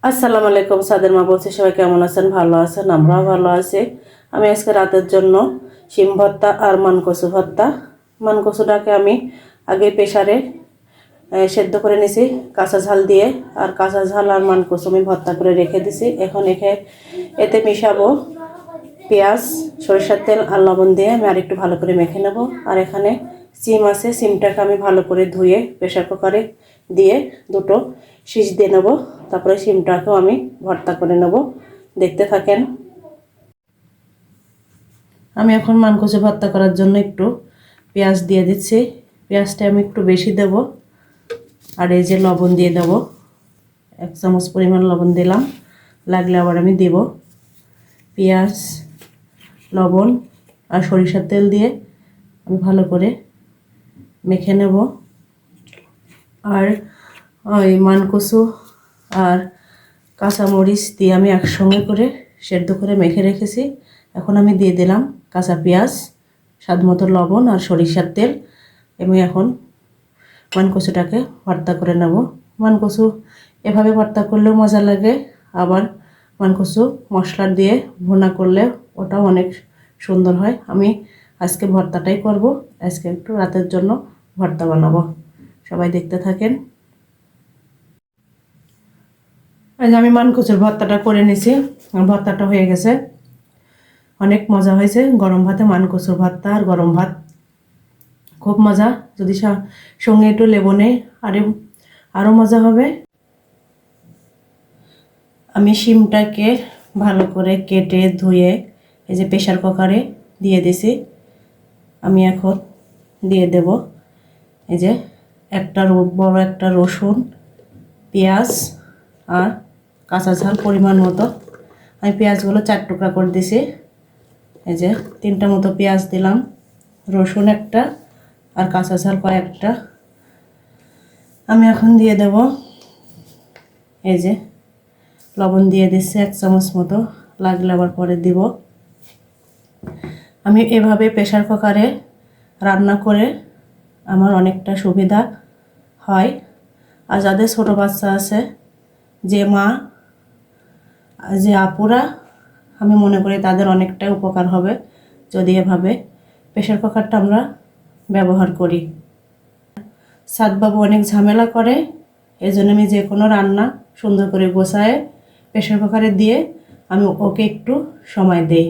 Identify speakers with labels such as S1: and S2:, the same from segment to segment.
S1: আসসালামু আলাইকুম। সাদের মা বলছি, সবাই কেমন আছেন? ভালো আছেন? আমরাও ভালো আছি। আমি আজকে রাতের জন্য শিম ভর্তা আর মানকচু ভর্তা। মানকচুটাকে আমি আগে প্রেসারে সেদ্ধ করে নিছি কাঁচা ঝাল দিয়ে, আর কাঁচা ঝাল আর মানকচু আমি ভর্তা করে রেখে দিছি। এখন এতে মিশাবো পেঁয়াজ, সরিষার তেল আর লবণ দিয়ে আমি আরেকটু ভালো করে মেখে নেব। আর এখানে সিম আছে, সিমটাকে আমি ভালো করে ধুয়ে প্রেসার কুকারে দিয়ে দুটো সিজ দিয়ে নেব। তারপরে সিমটাকেও আমি ভর্তা করে নেব, দেখতে থাকেন। আমি এখন মানকচু ভর্তা করার জন্য একটু পেঁয়াজ দিয়ে দিচ্ছি। পেঁয়াজটা আমি একটু বেশি দেব। আর এই যে লবণ দিয়ে দেব, 1 চামচ পরিমাণ লবণ দিলাম, লাগলে আবার আমি দেব। পেঁয়াজ, লবণ আর সরিষার তেল দিয়ে আমি ভালো করে মেখে নেব। আর ওই মানকচু আর কাঁচামরিচ দিয়ে আমি একসঙ্গে করে সেদ্ধ করে মেখে রেখেছি। এখন আমি দিয়ে দিলাম কাঁচা পেঁয়াজ, স্বাদ মতো লবণ আর সরিষার তেল। এবং এখন মানকচুটাকে ভর্তা করে নেব। মানকচু এভাবে ভর্তা করলেও মজা লাগে, আবার মানকচু মশলা দিয়ে ভুনা করলে ওটাও অনেক সুন্দর হয়। আমি আজকে ভর্তাটাই করব। আজকে একটু রাতের জন্য ভর্তা বানাবো, সবাই দেখতে থাকেন। আজ আমি মানকচুর ভর্তাটা করে নিছি, ভর্তাটা হয়ে গেছে, অনেক মজা হয়েছে। গরম ভাতে মানকচুর ভর্তা আর গরম ভাত খুব মজা। যদি সঙ্গে একটু লেবু নেই আরও মজা হবে। আমি শিমটাকে ভালো করে কেটে ধুয়ে এই যে প্রেসার কুকারে দিয়ে দিছি। আমি এখন দিয়ে দেব এই যে বড় একটা রসুন, পেঁয়াজ আর কাঁচা ঝাল পরিমাণ মতো। আমি পেঁয়াজগুলো 4 টুকরা করে দিছি। এই যে 3টা মতো পেঁয়াজ দিলাম, রসুন একটা আর কাঁচা ঝাল কয়েকটা। আমি এখন দিয়ে দেব এই যে লবণ দিয়ে দিচ্ছি 1 চামচ মতো, লাগলে আবার পরে দিব। আমি এভাবে প্রেসার কুকারে রান্না করে আমার অনেকটা সুবিধা হয়। আর যাদের ছোটো বাচ্চা আছে, যে মা, যে আপুরা, আমি মনে করি তাদের অনেকটাই উপকার হবে যদি এভাবে প্রেসার কুকারটা আমরা ব্যবহার করি। সাদবাবু অনেক ঝামেলা করে, এই জন্য আমি যে কোনো রান্না সুন্দর করে গোছায় প্রেসার কুকারে দিয়ে আমি ওকে একটু সময় দেই।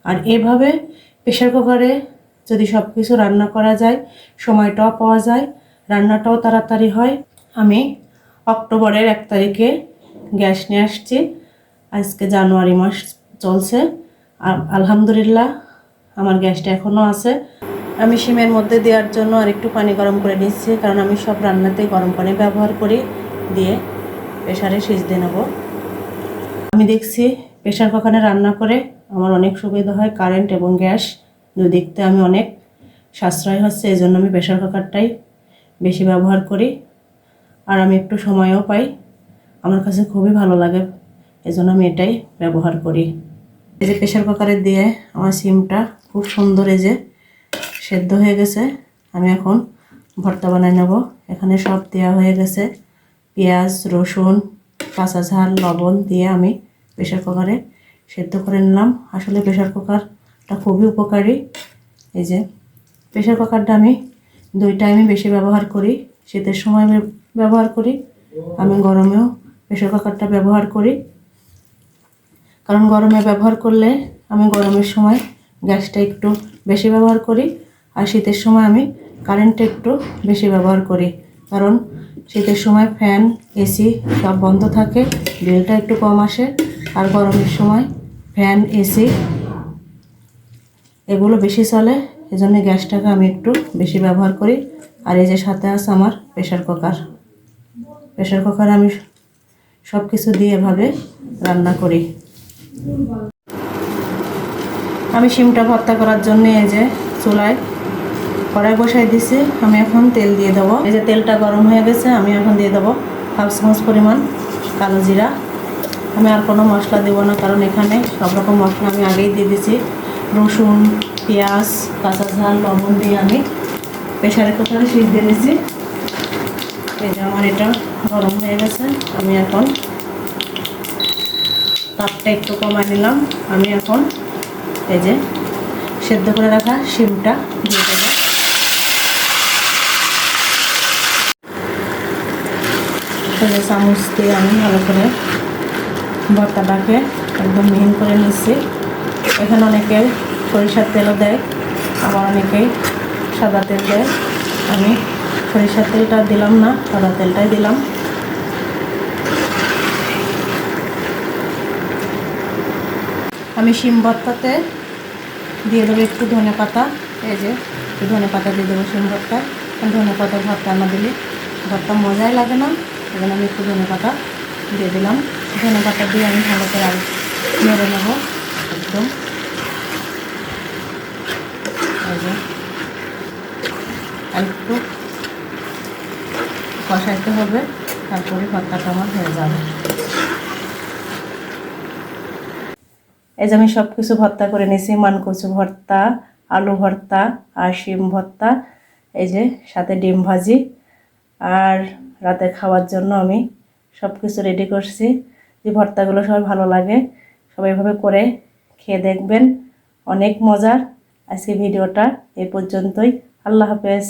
S1: আর এভাবে প্রেসার কুকারে যদি সব কিছু রান্না করা যায়, সময়টাও পাওয়া যায়, রান্নাটাও তাড়াতাড়ি হয়। আমি অক্টোবরের 1 তারিখে গ্যাস নিয়ে আসছি। আজকে জানুয়ারি মাস চলছে, আর আলহামদুলিল্লাহ আমার গ্যাসটা এখনও আছে। আমি শিমের মধ্যে দেওয়ার জন্য আর একটু পানি গরম করে নিচ্ছি, কারণ আমি সব রান্নাতেই গরম পানি ব্যবহার করি। দিয়ে প্রেসারে সিজতে নেব। আমি দেখছি প্রেসার কুকারে রান্না করে আমার অনেক সুবিধা হয়, কারেন্ট এবং গ্যাস দুদিকতে আমি অনেক সাশ্রয় হচ্ছে। এই জন্য আমি প্রেসার কুকারটাই বেশি ব্যবহার করি, আর আমি একটু সময়ও পাই। আমার কাছে খুবই ভালো লাগে, এই জন্য আমি এটাই ব্যবহার করি। এই যে প্রেসার কুকারে দিয়ে আমার সিমটা খুব সুন্দর এই যে সেদ্ধ হয়ে গেছে। আমি এখন ভর্তা বানিয়ে নেব। এখানে সব দেওয়া হয়ে গেছে, পেঁয়াজ, রসুন, কাঁচা ঝাল, লবণ দিয়ে আমি প্রেসার কুকারে সেদ্ধ করে নিলাম। আসলে প্রেসার কুকারটা খুবই উপকারী। এই যে প্রেসার কুকারটা আমি 2 টাইমে বেশি ব্যবহার করি। শীতের সময় ব্যবহার করি, আমি গরমেও প্রেসার কুকারটা ব্যবহার করি। কারণ গরমে ব্যবহার করলে আমি গরমের সময় গ্যাসটা একটু বেশি ব্যবহার করি, আর শীতের সময় আমি কারেন্টটা একটু বেশি ব্যবহার করি। কারণ শীতের সময় ফ্যান, এসি সব বন্ধ থাকে, বিলটা একটু কম আসে। আর গরমের সময় ফ্যান, এসি এগুলো বেশি চলে, এজন্য গ্যাসটাকে আমি একটু বেশি ব্যবহার করি। আর এই যে সাথে আছে আমার প্রেসার কুকার। প্রেসার কুকারে আমি সব কিছু দিয়ে এভাবে রান্না করি। আমি শিমটা ভর্তা করার জন্য এই যে চুলায় কড়াই বসাই দিছি। আমি এখন তেল দিয়ে দেবো। এই যে তেলটা গরম হয়ে গেছে, আমি এখন দিয়ে দেবো 1/2 চামচ পরিমাণ কালো জিরা। আমি আর কোনো মশলা দেবো না, কারণ এখানে সব রকম মশলা আমি আগেই দিয়ে দিয়েছি। রসুন, পেঁয়াজ, কাঁচা ঝাল, লবণ দিয়ে আমি প্রেসার কুকারে সিজ দিয়ে নিয়েছি। এই যে আমার এটা গরম হয়ে গেছে। আমি এখন তাপটা একটু কমাই নিলাম। আমি এখন এই যে সেদ্ধ করে রাখা শিমটা দিয়ে দেবো। চামচ দিয়ে আমি ভালো করে ভর্তাটাকে একদম মিহিন করে নিচ্ছি। এখানে অনেকে সরিষার তেলও দেয়, আবার অনেকেই সাদা তেল দেয়। আমি সরিষার তেলটা দিলাম না, সাদা তেলটাই দিলাম। আমি শিম ভর্তাতে দিয়ে দেবো একটু ধনে পাতা। এই যে একটু ধনে পাতা দিয়ে দেবো শিম ভর্তায়। ধনে পাতা ভর্তা না দিলে ভর্তা মজাই লাগে না। এখানে আমি একটু ধনে পাতা দিয়ে দিলাম। ধনে পাতা দিয়ে আমি ভালো করে আর নেড়ে নেব একদম। এই যে আর একটু কষাইতে হবে, তারপরে ভর্তাটা আমার হয়ে যাবে। এই যে আমি সব কিছু ভর্তা করে নিয়েছি, মানকচু ভর্তা, আলু ভর্তা আর শিম ভর্তা, এই যে সাথে ডিম ভাজি। আর রাতে খাওয়ার জন্য আমি সব কিছু রেডি করছি। যে ভর্তাগুলো সবাই ভালো লাগে, সবাই এভাবে করে খেয়ে দেখবেন, অনেক মজার। আজকে ভিডিওটা এই পর্যন্তই। আল্লাহ হাফেজ।